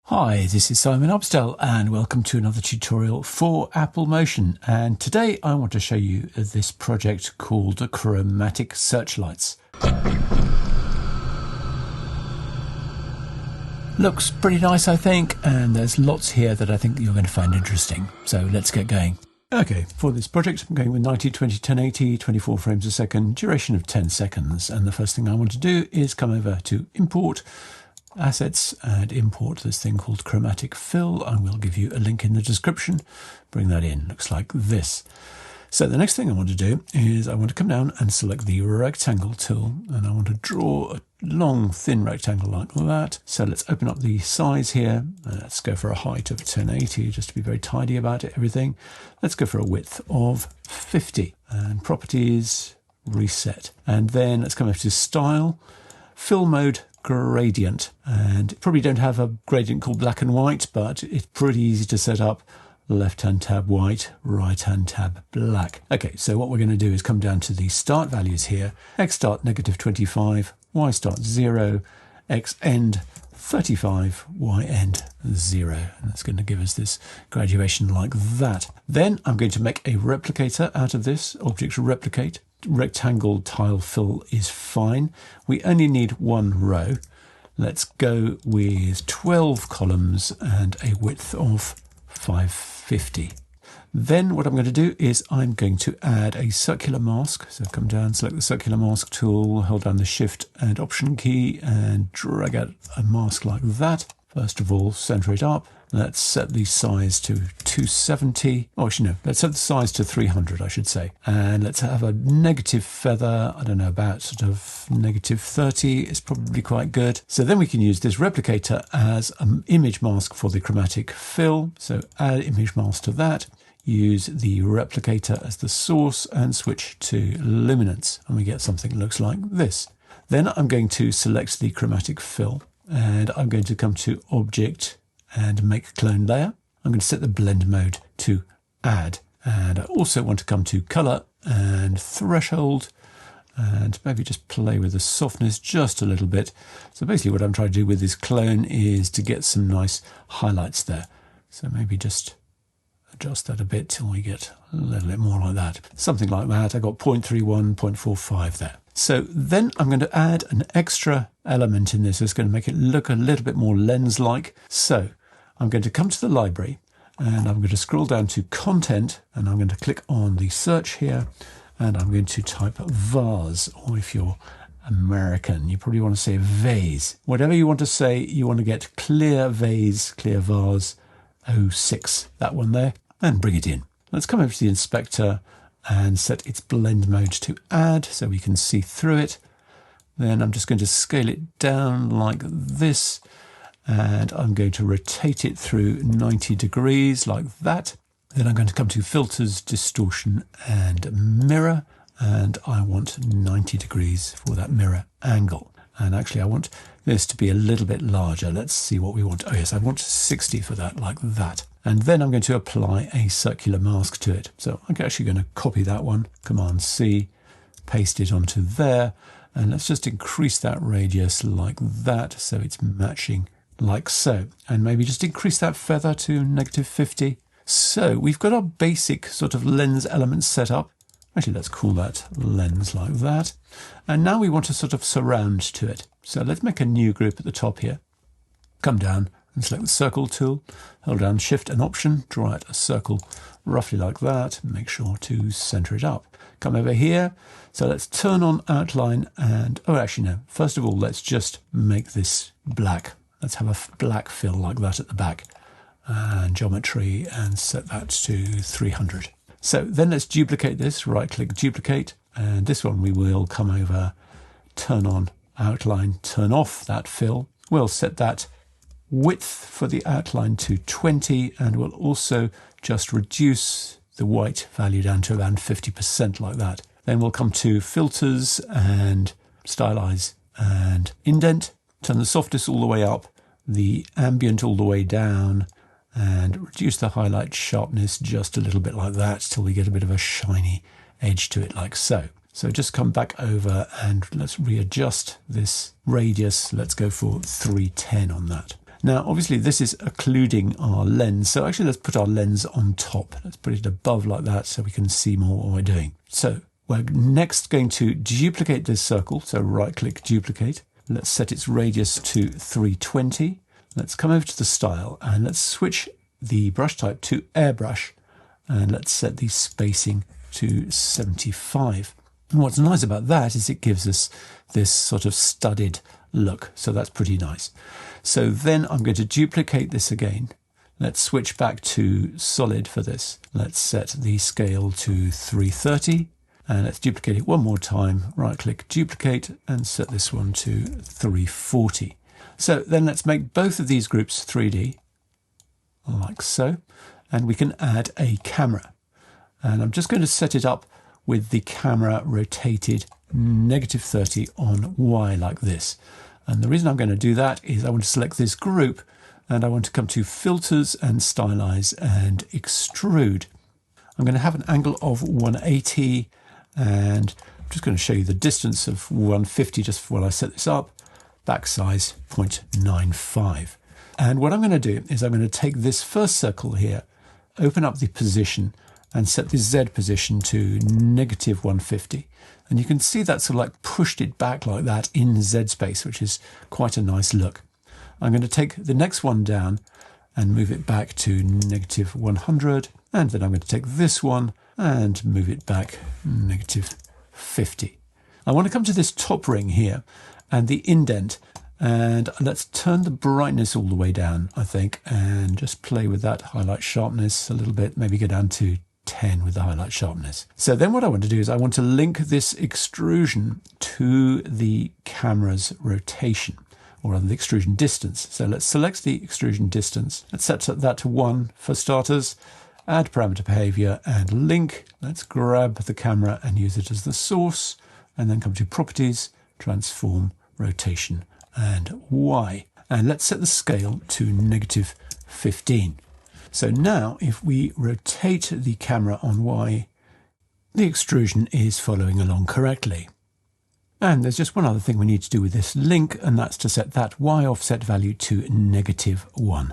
Hi, this is Simon Obstel and welcome to another tutorial for Apple Motion. And today I want to show you this project called Chromatic Searchlights. Looks pretty nice, I think, and there's lots here that I think you're going to find interesting. So let's get going. Okay, for this project I'm going with 90, 20, 1080, 24 frames a second, duration of 10 seconds. And the first thing I want to do is come over to Import, Assets, and import this thing called Chromatic Fill. I will give you a link in the description. Bring that in. Looks like this. So the next thing I want to do is I want to come down and select the rectangle tool, and I want to draw a long thin rectangle like that. So let's open up the size here. Let's go for a height of 1080 just to be very tidy about it, everything. Let's go for a width of 50 and properties, reset, and then let's come over to style, fill mode, gradient, and probably don't have a gradient called black and white, but it's pretty easy to set up. Left hand tab white, right hand tab black. Okay, so what we're going to do is come down to the start values here. X start -25, Y start 0, X end 35, Y end 0. And that's going to give us this graduation like that. Then I'm going to make a replicator out of this. Object replicate. Rectangle tile fill is fine. We only need one row. Let's go with 12 columns and a width of 550. Then what I'm going to do is I'm going to add a circular mask. So come down, select the circular mask tool, hold down the Shift and Option key and drag out a mask like that. First of all, center it up. Let's set the size to 270. Oh, actually, no. Let's set the size to 300, I should say. And let's have a negative feather. I don't know, about sort of -30 is probably quite good. So then we can use this replicator as an image mask for the chromatic fill. So add image mask to that. Use the replicator as the source and switch to luminance. And we get something that looks like this. Then I'm going to select the chromatic fill. And I'm going to come to Object and Make Clone Layer. I'm going to set the blend mode to Add. And I also want to come to Color and Threshold and maybe just play with the softness just a little bit. So basically what I'm trying to do with this clone is to get some nice highlights there. So maybe just adjust that a bit till we get a little bit more like that. Something like that. I got 0.31, 0.45 there. So then I'm going to add an extra element in this. It's going to make it look a little bit more lens-like. So I'm going to come to the library and I'm going to scroll down to Content and I'm going to click on the search here and I'm going to type vase, or if you're American, you probably want to say vase. Whatever you want to say, you want to get clear vase, clear vase 06, that one there, and bring it in. Let's come over to the inspector and set its blend mode to add so we can see through it. Then I'm just going to scale it down like this and I'm going to rotate it through 90 degrees like that. Then I'm going to come to filters, distortion and mirror, and I want 90 degrees for that mirror angle. And actually I want this to be a little bit larger. Let's see what we want. Oh yes, I want 60 for that, like that. And then I'm going to apply a circular mask to it. So I'm actually going to copy that one, Command C, paste it onto there. And let's just increase that radius like that, so it's matching like so. And maybe just increase that feather to -50. So we've got our basic sort of lens elements set up. Actually, let's call that lens like that. And now we want to sort of surround to it. So let's make a new group at the top here. Come down and select the circle tool. Hold down Shift and Option. Draw out a circle roughly like that. Make sure to center it up. Come over here. So let's turn on outline and, oh, actually, no. First of all, let's just make this black. Let's have a black fill like that at the back. And geometry and set that to 300. So then let's duplicate this, right click duplicate, and this one we will come over, turn on outline, turn off that fill. We'll set that width for the outline to 20 and we'll also just reduce the white value down to around 50% like that. Then we'll come to filters and stylize and indent, turn the softness all the way up, the ambient all the way down, and reduce the highlight sharpness just a little bit like that till we get a bit of a shiny edge to it like so. So just come back over and let's readjust this radius. Let's go for 310 on that. Now, obviously, this is occluding our lens. So actually, let's put our lens on top. Let's put it above like that so we can see more what we're doing. So we're next going to duplicate this circle. So right-click, duplicate. Let's set its radius to 320. Let's come over to the style and let's switch the brush type to airbrush. And let's set the spacing to 75. And what's nice about that is it gives us this sort of studded look. So that's pretty nice. So then I'm going to duplicate this again. Let's switch back to solid for this. Let's set the scale to 330 and let's duplicate it one more time. Right click, duplicate, and set this one to 340. So then let's make both of these groups 3D like so. And we can add a camera. And I'm just going to set it up with the camera rotated -30 on Y like this. And the reason I'm going to do that is I want to select this group and I want to come to Filters and Stylize and Extrude. I'm going to have an angle of 180 and I'm just going to show you the distance of 150 just while I set this up. Back size 0.95. And what I'm going to do is I'm going to take this first circle here, open up the position and set the Z position to -150. And you can see that sort of like pushed it back like that in Z space, which is quite a nice look. I'm going to take the next one down and move it back to -100. And then I'm going to take this one and move it back -50. I want to come to this top ring here and the indent. And let's turn the brightness all the way down, I think, and just play with that highlight sharpness a little bit, maybe go down to 10 with the highlight sharpness. So then what I want to do is I want to link this extrusion to the camera's rotation, or rather the extrusion distance. So let's select the extrusion distance. Let's set that to 1 for starters, add parameter behavior and link. Let's grab the camera and use it as the source, and then come to properties, transform, rotation, and Y. And let's set the scale to -15. So now if we rotate the camera on Y, the extrusion is following along correctly. And there's just one other thing we need to do with this link, and that's to set that Y offset value to -1.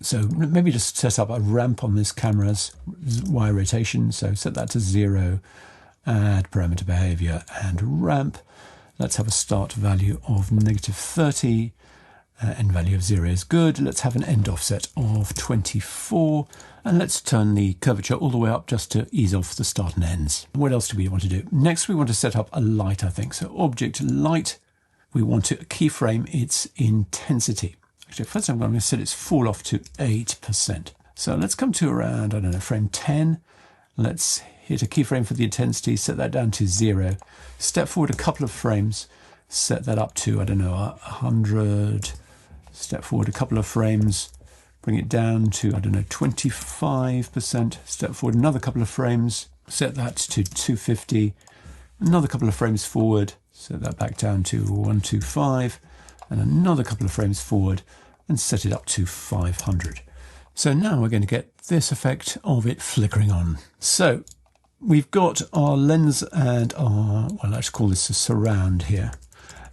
So maybe just set up a ramp on this camera's Y rotation. So set that to 0, add parameter behavior and ramp. Let's have a start value of -30. End value of 0 is good. Let's have an end offset of 24. And let's turn the curvature all the way up just to ease off the start and ends. What else do we want to do? Next, we want to set up a light, I think. So object light, we want to keyframe its intensity. Actually, first I'm going to set its fall off to 8%. So let's come to around, I don't know, frame 10. Let's hit a keyframe for the intensity, set that down to 0. Step forward a couple of frames, set that up to, I don't know, 100. Step forward a couple of frames, bring it down to, I don't know, 25%. Step forward another couple of frames, set that to 250. Another couple of frames forward, set that back down to 125. And another couple of frames forward and set it up to 500. So now we're going to get this effect of it flickering on. So we've got our lens and our, well, let's call this a surround here.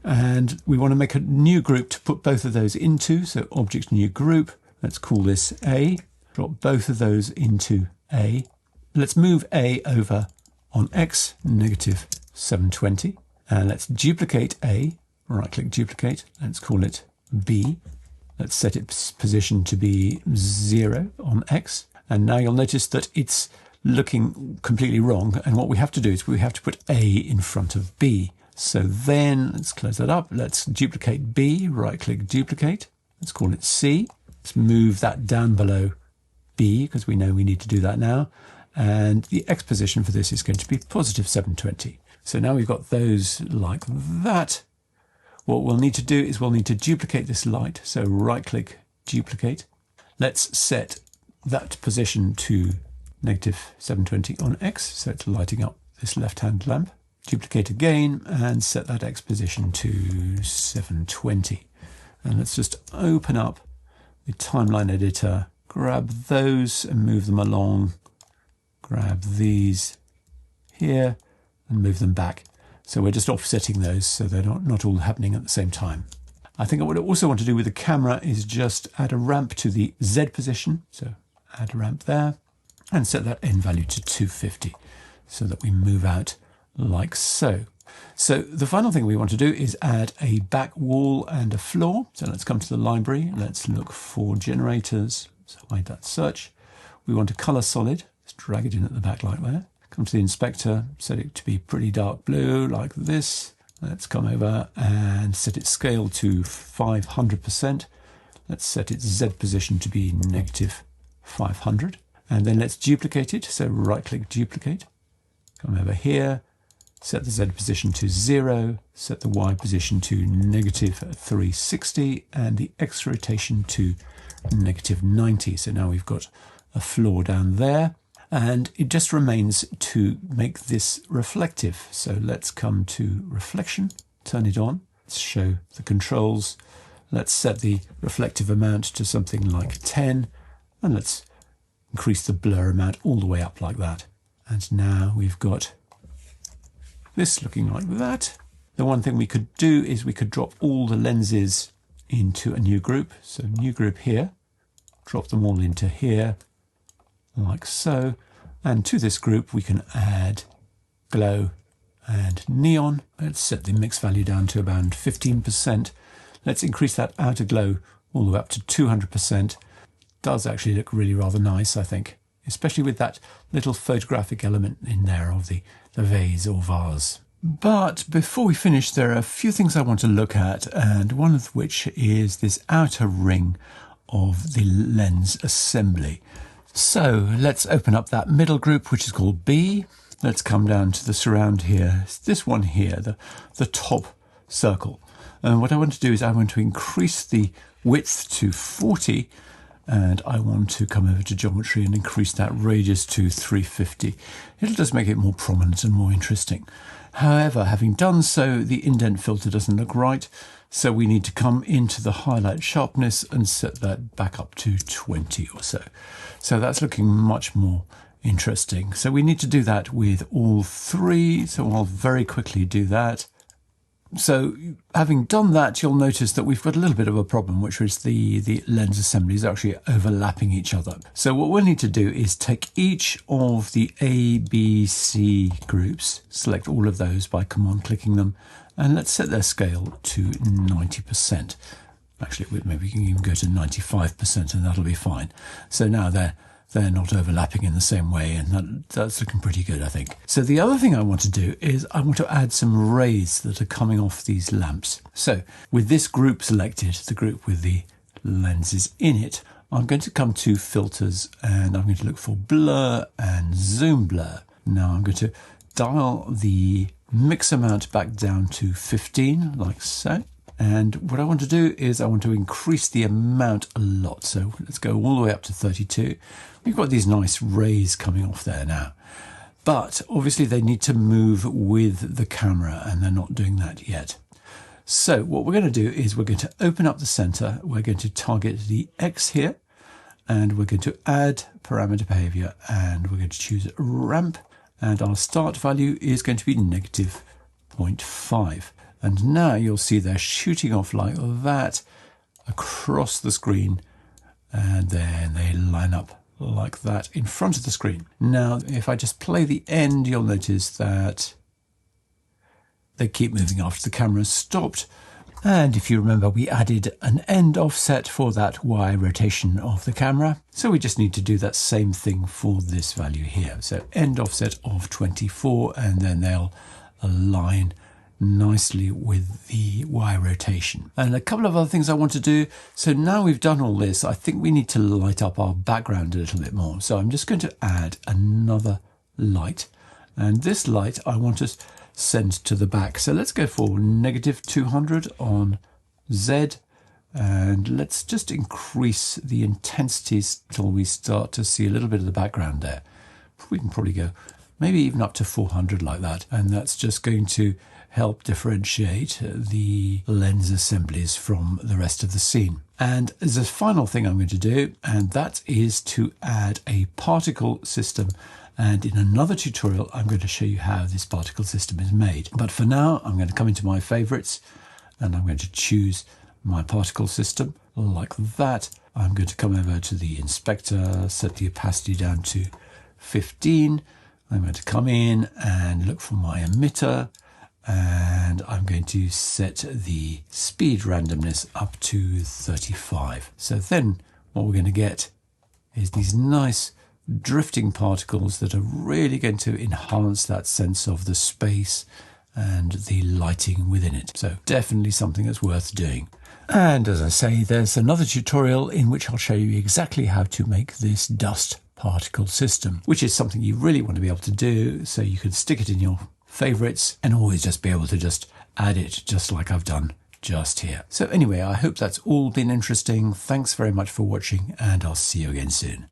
And we want to make a new group to put both of those into. So object new group, let's call this A. Drop both of those into A. Let's move A over on X, -720. And let's duplicate A, right click duplicate. Let's call it B. Let's set its position to be 0 on X. And now you'll notice that it's looking completely wrong. And what we have to do is we have to put A in front of B. So then let's close that up. Let's duplicate B, right click duplicate. Let's call it C. Let's move that down below B because we know we need to do that now. And the X position for this is going to be +720. So now we've got those like that. What we'll need to do is we'll need to duplicate this light. So right click duplicate. Let's set that position to -720 on X. So it's lighting up this left-hand lamp. Duplicate again and set that X position to 720. And let's just open up the timeline editor, grab those and move them along, grab these here and move them back. So we're just offsetting those so they're not all happening at the same time. I think what I also want to do with the camera is just add a ramp to the Z position. So add a ramp there and set that N value to 250 so that we move out like so. So the final thing we want to do is add a back wall and a floor. So let's come to the library. Let's look for generators. So hide that search. We want a color solid. Let's drag it in at the back like that. Come to the inspector, set it to be pretty dark blue like this. Let's come over and set its scale to 500%. Let's set its Z position to be negative 500. And then let's duplicate it. So right click duplicate. Come over here. Set the Z position to 0, set the Y position to negative 360 and the X rotation to negative 90. So now we've got a floor down there and it just remains to make this reflective. So let's come to reflection, turn it on, let's show the controls. Let's set the reflective amount to something like 10 and let's increase the blur amount all the way up like that. And now we've got this looking like that. The one thing we could do is we could drop all the lenses into a new group. So new group here, drop them all into here, like so. And to this group we can add glow and neon. Let's set the mix value down to about 15%. Let's increase that outer glow all the way up to 200%. Does actually look really rather nice, I think, especially with that little photographic element in there of the vase or vase. But before we finish, there are a few things I want to look at, and one of which is this outer ring of the lens assembly. So let's open up that middle group, which is called B. Let's come down to the surround here. It's this one here, the top circle. And what I want to do is I want to increase the width to 40, and I want to come over to geometry and increase that radius to 350. It'll just make it more prominent and more interesting. However, having done so, the indent filter doesn't look right, so we need to come into the highlight sharpness and set that back up to 20 or so. So that's looking much more interesting. So we need to do that with all three, so I'll very quickly do that. So having done that, you'll notice that we've got a little bit of a problem, which is the lens assemblies actually overlapping each other. So what we'll need to do is take each of the A, B, C groups, select all of those by command clicking them, and let's set their scale to 90%. Actually, maybe we can even go to 95% and that'll be fine. So now they're not overlapping in the same way, and that's looking pretty good, I think. So the other thing I want to do is I want to add some rays that are coming off these lamps. So with this group selected, the group with the lenses in it, I'm going to come to filters and I'm going to look for blur and zoom blur. Now I'm going to dial the mix amount back down to 15, like so. And what I want to do is I want to increase the amount a lot. So let's go all the way up to 32. We've got these nice rays coming off there now. But obviously they need to move with the camera, and they're not doing that yet. So what we're going to do is we're going to open up the center. We're going to target the X here, and we're going to add parameter behavior, and we're going to choose ramp, and our start value is going to be negative 0.5. And now you'll see they're shooting off like that across the screen, and then they line up like that in front of the screen. Now, if I just play the end, you'll notice that they keep moving after the camera's stopped. And if you remember, we added an end offset for that Y rotation of the camera. So we just need to do that same thing for this value here. So end offset of 24, and then they'll align nicely with the Y rotation. And a couple of other things I want to do. So now we've done all this, I think we need to light up our background a little bit more. So I'm just going to add another light, and this light I want to send to the back. So let's go for negative 200 on Z, and let's just increase the intensities till we start to see a little bit of the background there. We can probably go maybe even up to 400 like that, and that's just going to help differentiate the lens assemblies from the rest of the scene. And there's a final thing I'm going to do, and that is to add a particle system. And in another tutorial, I'm going to show you how this particle system is made. But for now, I'm going to come into my favorites, and I'm going to choose my particle system like that. I'm going to come over to the inspector, set the opacity down to 15. I'm going to come in and look for my emitter, and I'm going to set the speed randomness up to 35. So then what we're going to get is these nice drifting particles that are really going to enhance that sense of the space and the lighting within it. So definitely something that's worth doing. And as I say, there's another tutorial in which I'll show you exactly how to make this dust particle system, which is something you really want to be able to do, so you can stick it in your favorites and always just be able to just add it just like I've done just here. So anyway, I hope that's all been interesting. Thanks very much for watching, and I'll see you again soon.